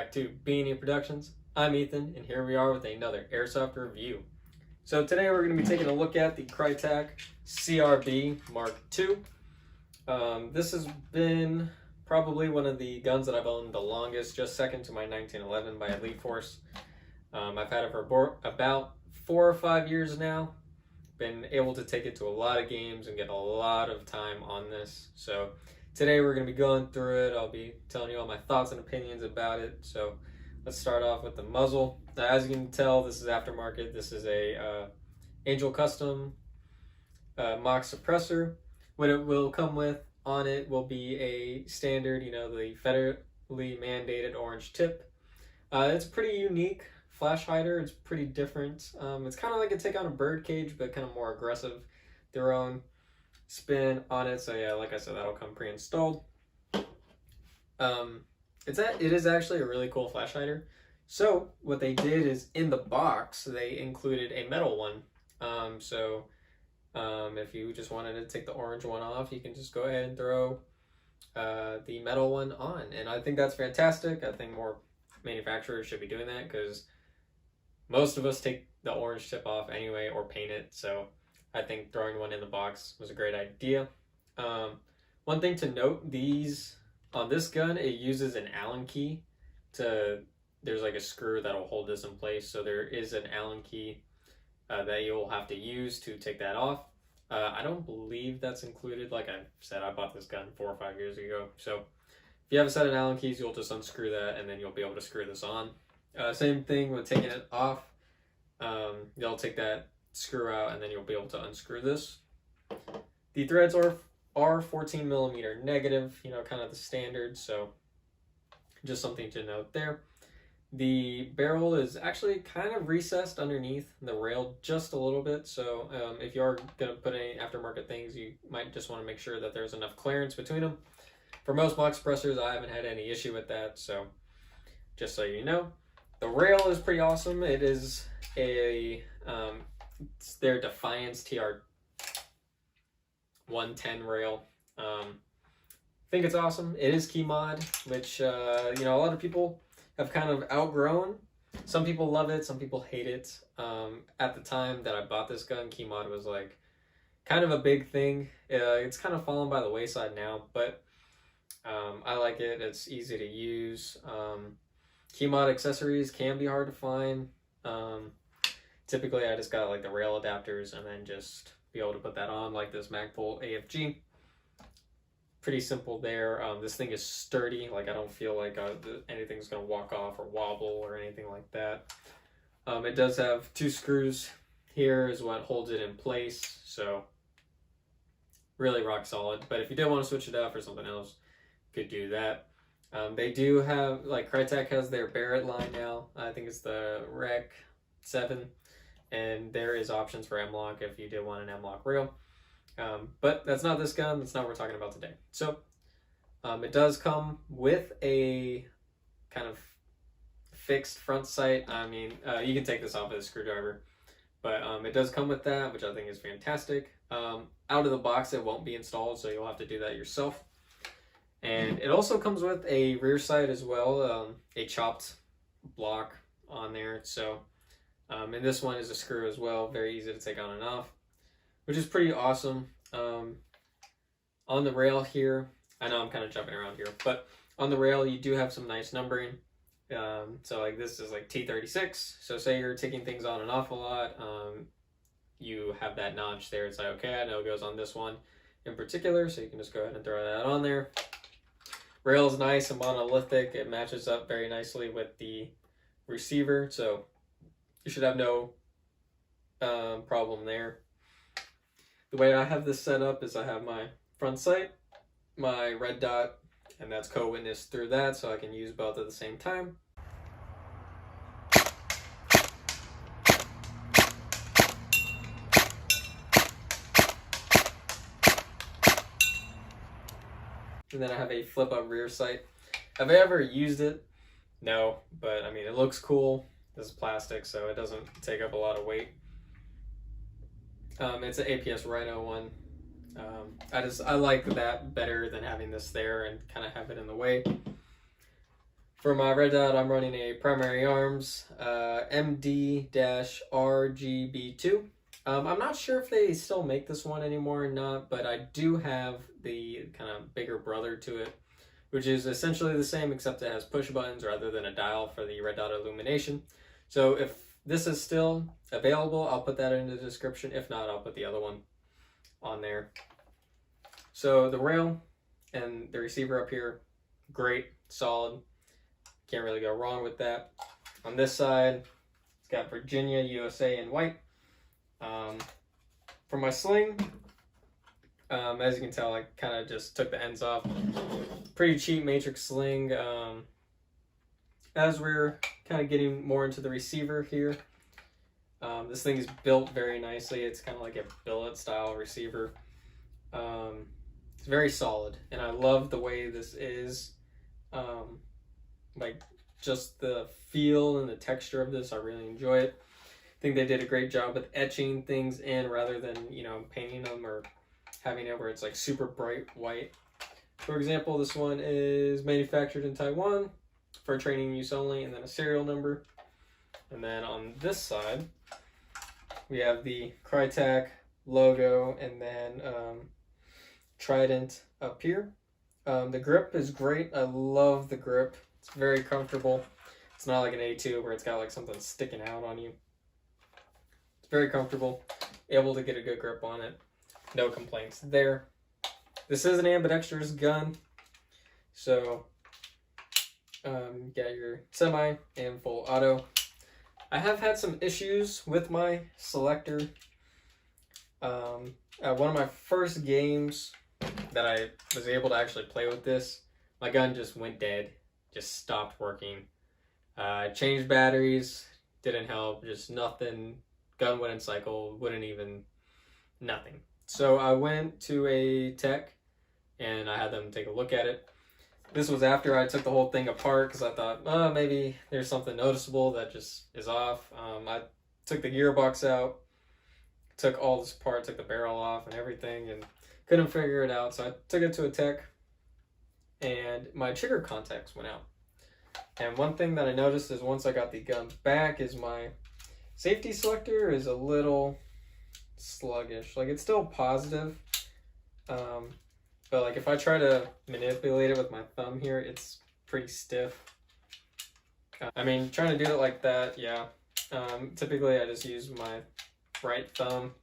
back to B&E Productions. I'm Ethan, and here we are with another Airsoft review. So today we're going to be taking a look at the Krytac CRB MK II. This has been probably one of the guns that I've owned the longest, just second to my 1911 by Elite Force. I've had it for about 4 or 5 years now. Been able to take it to a lot of games and get a lot of time on this. So today we're going to be going through it. I'll be telling you all my thoughts and opinions about it. So let's start off with the muzzle. Now, as you can tell, this is aftermarket. This is a Angel Custom mock suppressor. What it will come with on it will be a standard, the federally mandated orange tip. It's pretty unique flash hider. It's pretty different. It's kind of like a take on a bird cage, but kind of more aggressive. Their own spin on it. So yeah, like I said, that'll come pre-installed. It is actually a really cool flash hider. So what they did is in the box they included a metal one. If you just wanted to take the orange one off, you can just go ahead and throw the metal one on, and I think that's fantastic. I think more manufacturers should be doing that because most of us take the orange tip off anyway or paint it. So I think throwing one in the box was a great idea. One thing to note, on this gun, it uses an Allen key there's like a screw that'll hold this in place. So there is an Allen key that you'll have to use to take that off. I don't believe that's included. Like I said, I bought this gun 4 or 5 years ago. So if you have a set of Allen keys, you'll just unscrew that and then you'll be able to screw this on. Same thing with taking it off. You'll take that screw out and then you'll be able to unscrew this. The threads are 14 millimeter negative, kind of the standard. So just something to note there. The barrel is actually kind of recessed underneath the rail just a little bit. So if you are going to put any aftermarket things, you might just want to make sure that there's enough clearance between them. For most mock suppressors, I haven't had any issue with that. So just so you know. The rail is pretty awesome. It is it's their Defiance TR 110 rail. I think it's awesome. It is key mod, which a lot of people have kind of outgrown. Some people love it, some people hate it. At the time that I bought this gun, key mod was like kind of a big thing. It's kind of fallen by the wayside now, but I like it. It's easy to use. Key mod accessories can be hard to find. Typically I just got like the rail adapters and then just be able to put that on like this Magpul AFG. Pretty simple there. This thing is sturdy. Like I don't feel like anything's gonna walk off or wobble or anything like that. It does have 2 screws here is what holds it in place. So really rock solid. But if you did want to switch it out for something else, you could do that. They do have, like Krytac has their Barrett line now. I think it's the Rec 7. And there is options for M-Lock if you did want an M-Lock rail. But that's not this gun. That's not what we're talking about today. So it does come with a kind of fixed front sight. I mean, you can take this off with a screwdriver. But it does come with that, which I think is fantastic. Out of the box, it won't be installed, so you'll have to do that yourself. And it also comes with a rear sight as well, a chopped block on there. So, and this one is a screw as well, very easy to take on and off, which is pretty awesome. On the rail here, I know I'm kind of jumping around here, but on the rail you do have some nice numbering. So like this is like T36. So say you're taking things on and off a lot, you have that notch there. It's like, okay, I know it goes on this one in particular, so you can just go ahead and throw that on there. Rail is nice and monolithic. It matches up very nicely with the receiver, so you should have no problem there. The way I have this set up is I have my front sight, my red dot, and that's co-witnessed through that, so I can use both at the same time. And then I have a flip up rear sight. Have I ever used it? No, but I mean, it looks cool. This is plastic, so it doesn't take up a lot of weight. It's an APS Rhino one. I like that better than having this there and kind of have it in the way. For my red dot, I'm running a Primary Arms MD-RGB2. I'm not sure if they still make this one anymore or not, but I do have the kind of bigger brother to it, which is essentially the same except it has push buttons rather than a dial for the red dot illumination. So if this is still available, I'll put that in the description. If not, I'll put the other one on there. So the rail and the receiver up here, great, solid. Can't really go wrong with that. On this side, it's got Virginia, USA in white. For my sling, as you can tell, I kind of just took the ends off. Pretty cheap matrix sling. As we're kind of getting more into the receiver here, this thing is built very nicely. It's kind of like a billet style receiver. It's very solid, and I love the way this is. Like just the feel and the texture of this, I really enjoy it. I think they did a great job with etching things in rather than, you know, painting them or having it where it's like super bright white. For example, this one is manufactured in Taiwan for training use only, and then a serial number. And then on this side, we have the Krytac logo and then Trident up here. The grip is great. I love the grip. It's very comfortable. It's not like an A2 where it's got like something sticking out on you. It's very comfortable. Able to get a good grip on it. No complaints there. This is an ambidextrous gun. So, you got your semi and full auto. I have had some issues with my selector. One of my first games that I was able to actually play with this, my gun just went dead. Just stopped working. Changed batteries, didn't help, just nothing. Gun wouldn't cycle, wouldn't even, nothing. So I went to a tech and I had them take a look at it. This was after I took the whole thing apart because I thought, oh, maybe there's something noticeable that just is off. I took the gearbox out, took all this apart, took the barrel off and everything, and couldn't figure it out. So I took it to a tech and my trigger contacts went out. And one thing that I noticed is once I got the gun back is my safety selector is a little sluggish. Like it's still positive, but like if I try to manipulate it with my thumb here, it's pretty stiff. I mean, trying to do it like that, yeah. Typically I just use my right thumb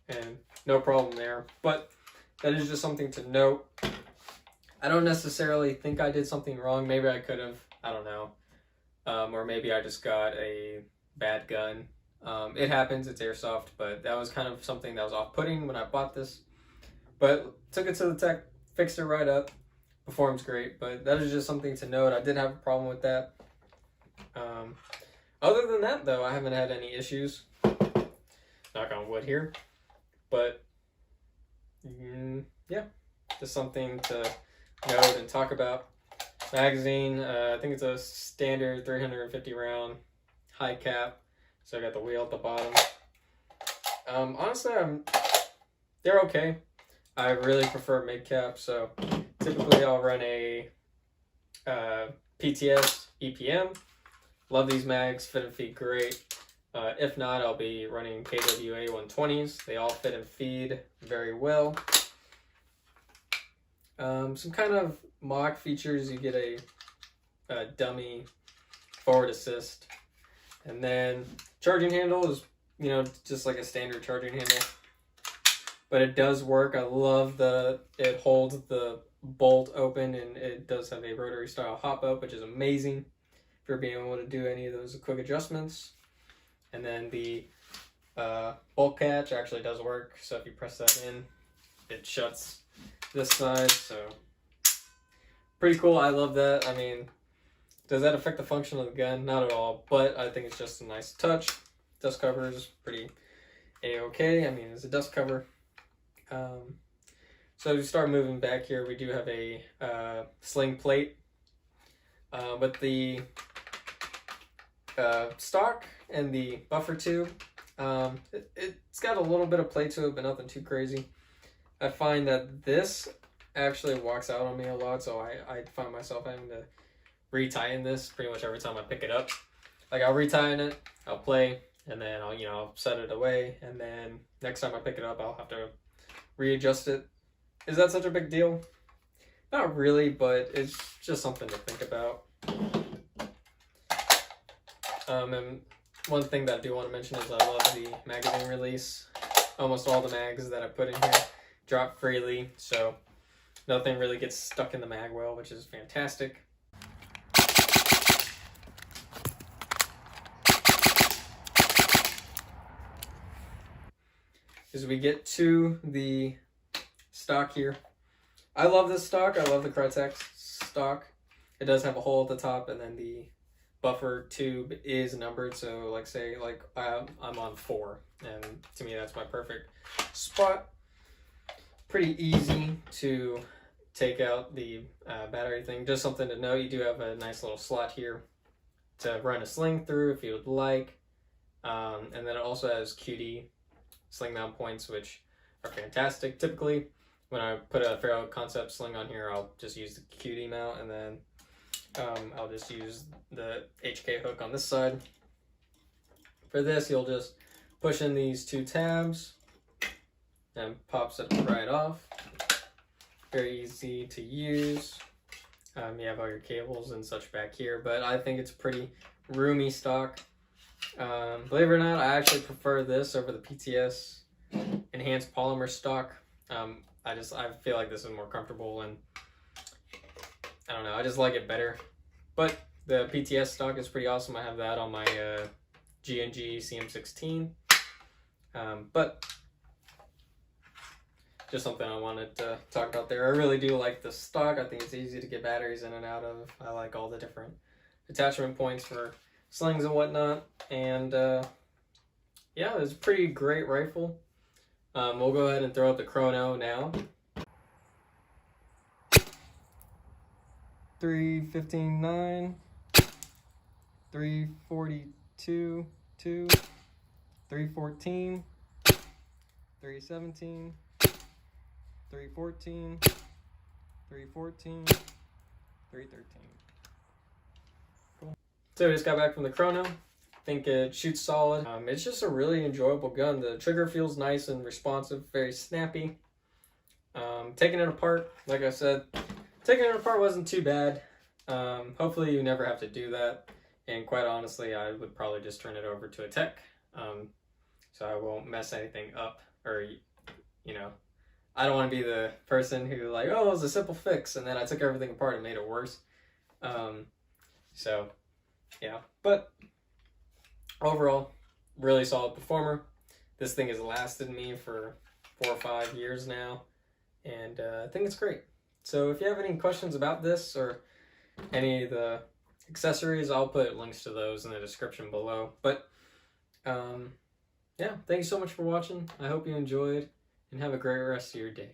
and no problem there, but that is just something to note. I don't necessarily think I did something wrong. Maybe I could have, I don't know. Or maybe I just got a bad gun. It happens, it's Airsoft, but that was kind of something that was off-putting when I bought this. But took it to the tech, fixed it right up, performs great, but that is just something to note. I did have a problem with that. Other than that, though, I haven't had any issues. Knock on wood here. But, yeah, just something to note and talk about. Magazine, I think it's a standard 350 round high cap. So I got the wheel at the bottom. Honestly, they're okay. I really prefer mid cap, so typically I'll run a PTS EPM. Love these mags, fit and feed great. If not, I'll be running KWA 120s. They all fit and feed very well. Some kind of mock features, you get a dummy forward assist. And then charging handle is, you know, just like a standard charging handle. But it does work. I love it holds the bolt open and it does have a rotary style hop up, which is amazing for being able to do any of those quick adjustments. And then the bolt catch actually does work. So if you press that in, it shuts this side. So pretty cool. I love that. I mean, does that affect the function of the gun? Not at all, but I think it's just a nice touch. Dust cover is pretty a-okay. I mean, it's a dust cover. So to start moving back here, we do have a sling plate. With the stock and the buffer tube, it's got a little bit of play to it, but nothing too crazy. I find that this actually walks out on me a lot, so I find myself having to retighten this pretty much every time I pick it up. Like, I'll retighten it, I'll play, and then I'll, you know, I'll set it away, and then next time I pick it up, I'll have to readjust it. Is that such a big deal? Not really, but it's just something to think about. And one thing that I do want to mention is I love the magazine release. Almost all the mags that I put in here drop freely, so nothing really gets stuck in the mag well, which is fantastic. As we get to the stock here, I love this stock. I love the Krytac stock. It does have a hole at the top, and then the buffer tube is numbered. So, like, say, like I'm on 4, and to me that's my perfect spot. Pretty easy to take out the battery thing. Just something to know, you do have a nice little slot here to run a sling through if you would like. And then it also has QD sling mount points, which are fantastic. Typically, when I put a Ferro Concept sling on here, I'll just use the QD mount, and then I'll just use the HK hook on this side. For this, you'll just push in these 2 tabs, and pops it right off. Very easy to use. You have all your cables and such back here, but I think it's pretty roomy stock. Believe it or not, I actually prefer this over the PTS enhanced polymer stock. I feel like this is more comfortable, and I don't know, I just like it better. But the PTS stock is pretty awesome. I have that on my G&G CM16. But just something I wanted to talk about there. I really do like the stock. I think it's easy to get batteries in and out of. I like all the different attachment points for slings and whatnot. And yeah, it's a pretty great rifle. We'll go ahead and throw up the Chrono now. 315.9, 342.2, 314, 317, 314, 314, 313. Cool. So we just got back from the Chrono. I think it shoots solid. It's just a really enjoyable gun. The trigger feels nice and responsive, very snappy. Taking it apart, like I said, taking it apart wasn't too bad. Hopefully you never have to do that. And quite honestly, I would probably just turn it over to a tech. So I won't mess anything up, or, you know, I don't want to be the person who, like, oh, it was a simple fix, and then I took everything apart and made it worse. So yeah, but overall, really solid performer. This thing has lasted me for 4 or 5 years now, and I think it's great. So if you have any questions about this or any of the accessories, I'll put links to those in the description below. But yeah, thank you so much for watching. I hope you enjoyed, and have a great rest of your day.